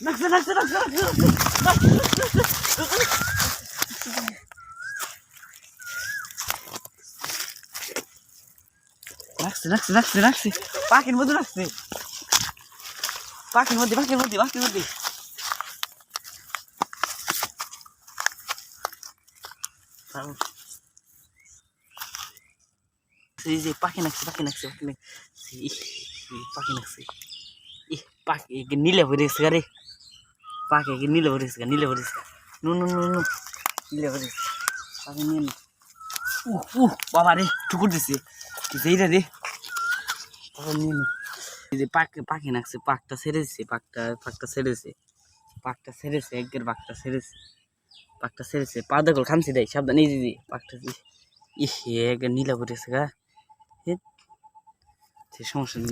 লাগছে লাগছে লাগছে লাগছে লাগছে লাগছে লাগছে পাখির মধ্যে লাগছে পাখির মধ্যে পাখির মধ্যে পাখির মধ্যে এই যে পাখি নাকছে পাখি নাকছে পাখি নাকছে পাখি নাকছে পাখি নীলে ভরে গেছে রে পাখি নীলে ভরে গেছে নীলে ভরে গেছে নু নু নু নু নীলে ভরে গেছে পাখি নিয়ে বাবা রে ঠুকুর দিছে যেইটা রে পাখি নিয়ে নো এই যে পাখি নাকছে পাকটা ছেড়ে দিছে পাকটা ছেড়েছে পাকটা ছেড়েছে একগের পাকটা ছেড়েছে পা দেখল খামছি দেয় সাবধান এই দিদি পাকটা ইস নীলা ভরে গেছে গা সে সমস্যা নেই